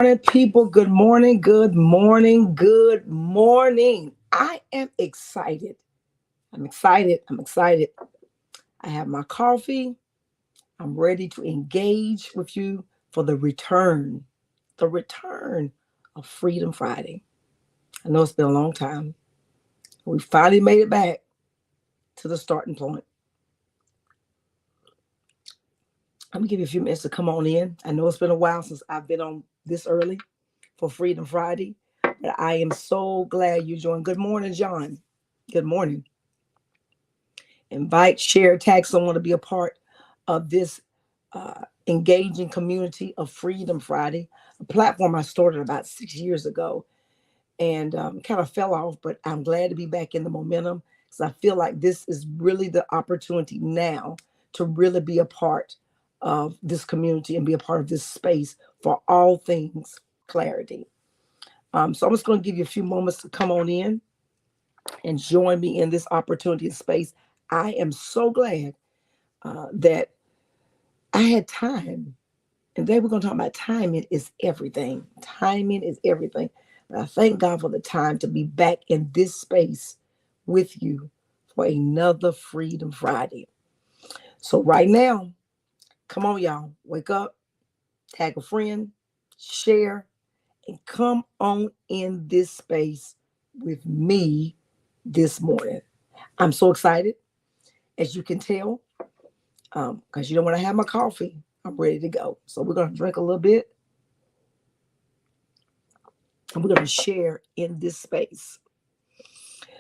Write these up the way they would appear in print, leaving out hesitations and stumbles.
Morning, people. Good morning, good morning, good morning. I am excited. I'm excited. I'm excited. I have my coffee. I'm ready to engage with you for the return of Freedom Friday. I know it's been a long time. We finally made it back to the starting point. I'm gonna give you a few minutes to come on in. I know it's been a while since I've been on this early for Freedom Friday, but I am so glad you joined. Good morning, John. Good morning. Invite, share, tag someone to be a part of this engaging community of Freedom Friday, a platform I started about 6 years ago and kind of fell off, but I'm glad to be back in the momentum because I feel like this is really the opportunity now to really be a part of this community and be a part of this space for all things clarity. So I'm just going to give you a few moments to come on in and join me in this opportunity and space. I am so glad that I had time. And today we're going to talk about timing is everything. Timing is everything. And I thank God for the time to be back in this space with you for another Freedom Friday. So right now, come on, y'all. Wake up, tag a friend, share, and come on in this space with me this morning. I'm so excited, as you can tell, because you know when I have my coffee, I'm ready to go. So we're going to drink a little bit and we're going to share in this space.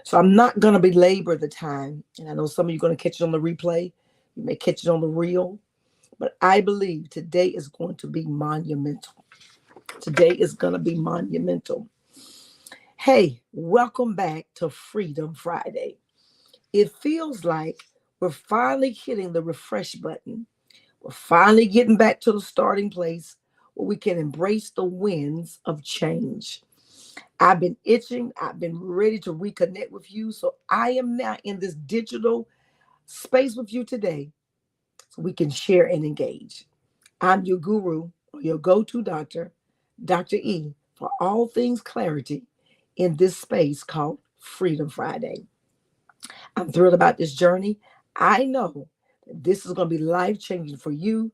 So I'm not going to belabor the time. And I know some of you are going to catch it on the replay. You may catch it on the reel. But I believe today is going to be monumental. Today is going to be monumental. Hey, welcome back to Freedom Friday. It feels like we're finally hitting the refresh button. We're finally getting back to the starting place where we can embrace the winds of change. I've been itching. I've been ready to reconnect with you. So I am now in this digital space with you today so we can share and engage. I'm your guru, or your go to doctor, Dr. E, for all things clarity in this space called Freedom Friday. I'm thrilled about this journey. I know that this is going to be life changing for you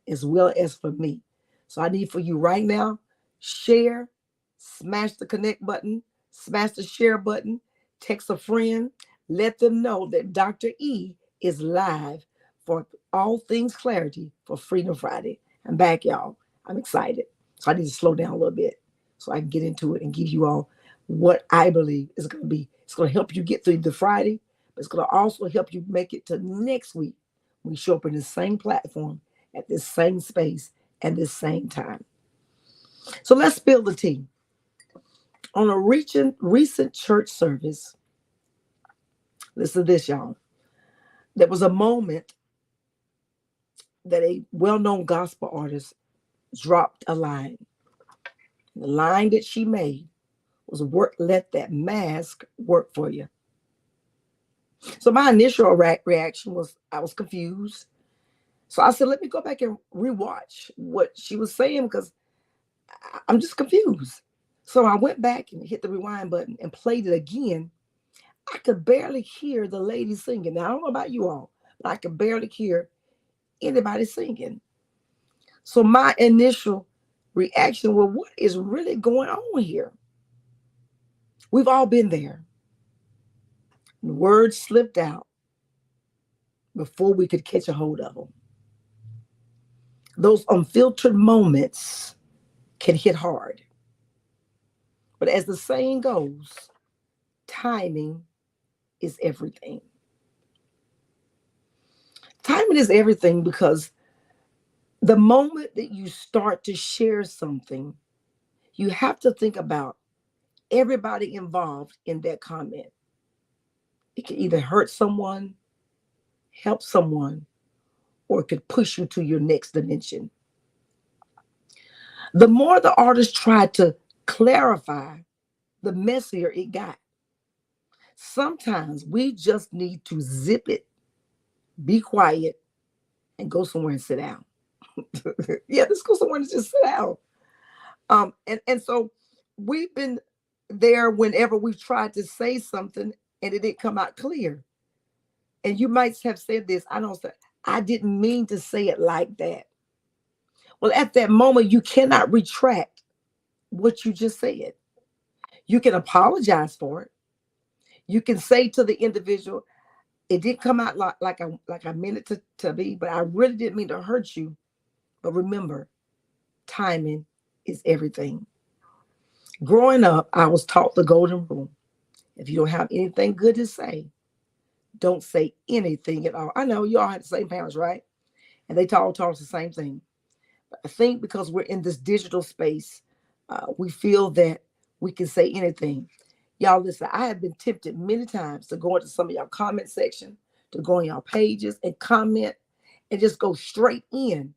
as well as for me. So I need for you right now, share, smash the connect button, smash the share button, text a friend, let them know that Dr. E is live for all things clarity for Freedom Friday. I'm back, y'all. I'm excited. So I need to slow down a little bit so I can get into it and give you all what I believe is going to be. It's going to help you get through the Friday, but it's going to also help you make it to next week. We show up in the same platform at this same space at this same time. So let's build the team. On a recent church service, listen to this, y'all. There was a moment that a well known gospel artist dropped a line. The line that she made was work, let that mask work for you. So my initial reaction was I was confused. So I said, let me go back and rewatch what she was saying because I'm just confused. So I went back and hit the rewind button and played it again. I could barely hear the lady singing. Now, I don't know about you all, but I could barely hear anybody singing. So my initial reaction was, what is really going on here? We've all been there. The words slipped out before we could catch a hold of them. Those unfiltered moments can hit hard. But as the saying goes, timing is everything. Timing is everything because the moment that you start to share something, you have to think about everybody involved in that comment. It can either hurt someone, help someone, or it could push you to your next dimension. The more the artist tried to clarify, the messier it got. Sometimes we just need to zip it, be quiet, and go somewhere and sit down. Yeah, let's go somewhere and just sit down. And so we've been there whenever we've tried to say something and it didn't come out clear. And you might have said this, I don't say, I didn't mean to say it like that. Well, at that moment, you cannot retract what you just said. You can apologize for it. You can say to the individual, it didn't come out like I meant it to be, but I really didn't mean to hurt you. But remember, timing is everything. Growing up, I was taught the golden rule. If you don't have anything good to say, don't say anything at all. I know you all had the same parents, right? And they all taught us the same thing. But I think because we're in this digital space, we feel that we can say anything. Y'all listen, I have been tempted many times to go into some of y'all comment section, to go on y'all pages and comment and just go straight in.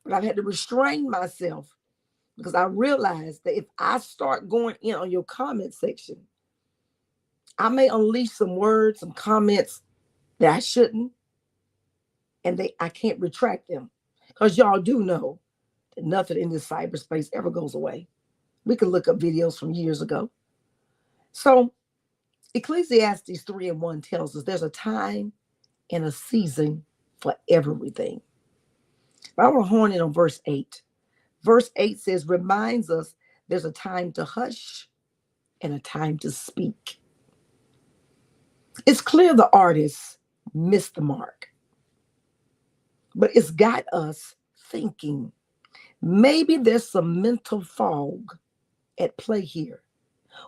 But I've had to restrain myself because I realized that if I start going in on your comment section, I may unleash some words, some comments that I shouldn't, and I can't retract them. Because y'all do know that nothing in this cyberspace ever goes away. We can look up videos from years ago. So Ecclesiastes 3:1 tells us there's a time and a season for everything. But I want to hone in on verse 8. Verse 8 says, reminds us there's a time to hush and a time to speak. It's clear the artist missed the mark, but it's got us thinking. Maybe there's some mental fog at play here.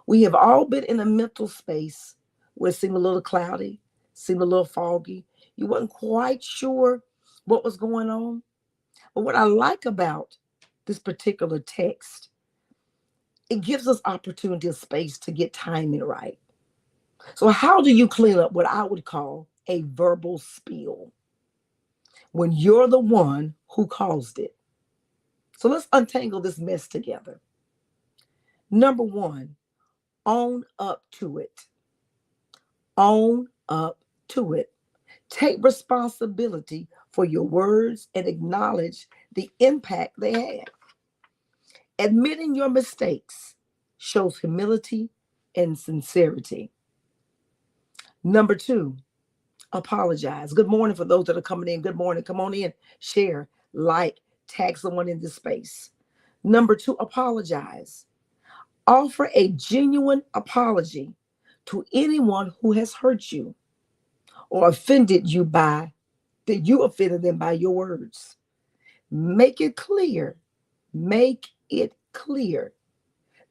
We have all been in a mental space where it seemed a little cloudy, seemed a little foggy. You wasn't quite sure what was going on. But what I like about this particular text, it gives us opportunity of space to get timing right. So how do you clean up what I would call a verbal spill when you're the one who caused it? So let's untangle this mess together. Number one, own up to it. Own up to it. Take responsibility for your words and acknowledge the impact they had. Admitting your mistakes shows humility and sincerity. Number two, apologize. Good morning for those that are coming in. Good morning. Come on in, share, like, tag someone in this space. Number two, apologize. Offer a genuine apology to anyone who has hurt you or offended you by that you offended them by your words. Make it clear that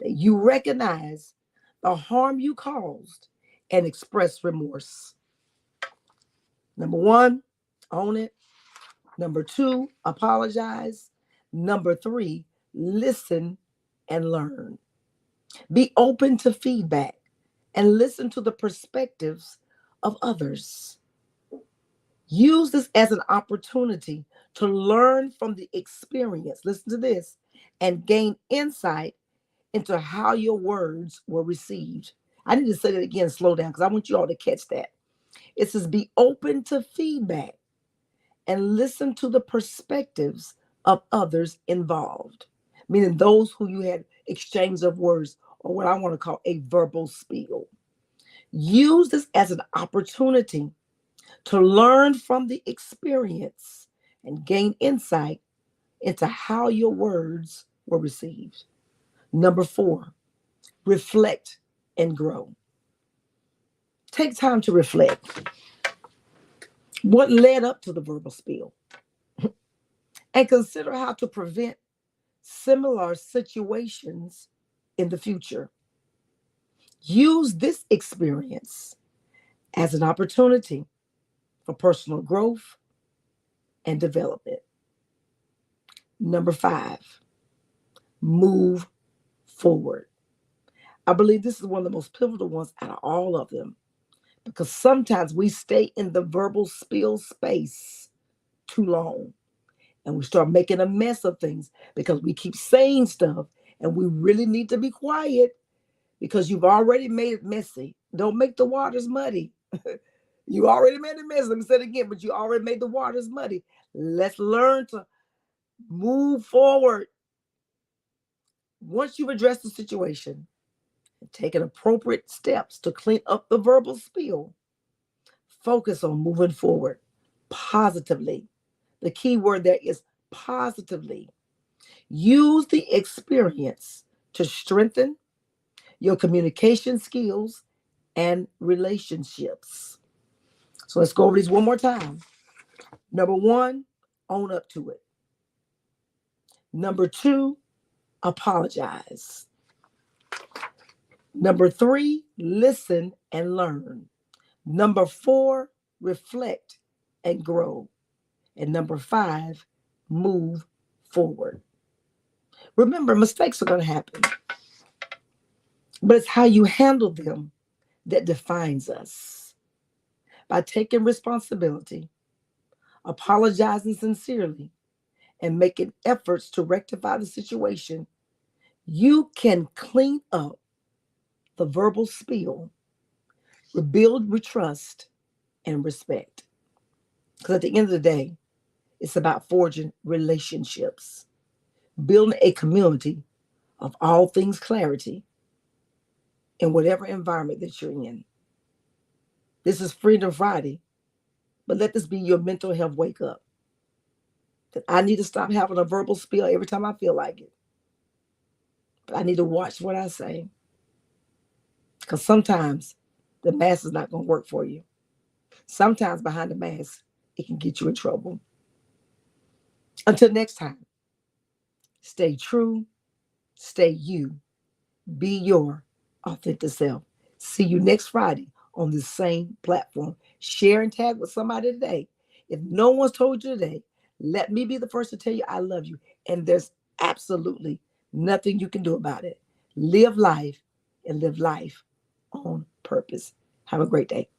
you recognize the harm you caused and express remorse. Number one, own it. Number two, apologize. Number three, listen and learn. Be open to feedback and listen to the perspectives of others. Use this as an opportunity to learn from the experience. Listen to this and gain insight into how your words were received. I need to say that again, slow down, because I want you all to catch that. It says, be open to feedback and listen to the perspectives of others involved, meaning those who you had exchange of words, or what I want to call a verbal spiel. Use this as an opportunity to learn from the experience and gain insight into how your words were received. Number four, reflect and grow. Take time to reflect. What led up to the verbal spill? And consider how to prevent similar situations in the future. Use this experience as an opportunity for personal growth and development. Number five, move forward. I believe this is one of the most pivotal ones out of all of them, because sometimes we stay in the verbal spill space too long and we start making a mess of things because we keep saying stuff, and we really need to be quiet because you've already made it messy. Don't make the waters muddy. You already made it messy. Let me say it again, but you already made the waters muddy. Let's learn to move forward. Once you've addressed the situation and taken appropriate steps to clean up the verbal spill, focus on moving forward positively. The key word there is positively. Use the experience to strengthen your communication skills and relationships. So let's go over these one more time. Number one, own up to it. Number two, apologize. Number three, listen and learn. Number four, reflect and grow. And number five, move forward. Remember, mistakes are going to happen, but it's how you handle them that defines us. By taking responsibility, apologizing sincerely, and making efforts to rectify the situation, you can clean up the verbal spill, rebuild with trust and respect. Because at the end of the day, it's about forging relationships, building a community of all things clarity in whatever environment that you're in. This is Freedom Friday, but let this be your mental health wake up. That I need to stop having a verbal spill every time I feel like it. But I need to watch what I say. Because sometimes the mask is not going to work for you. Sometimes behind the mask, it can get you in trouble. Until next time, stay true, stay you, be your authentic self. See you next Friday on this same platform. Share and tag with somebody today. If no one's told you today, let me be the first to tell you I love you. And there's absolutely nothing you can do about it. Live life and live life on purpose. Have a great day.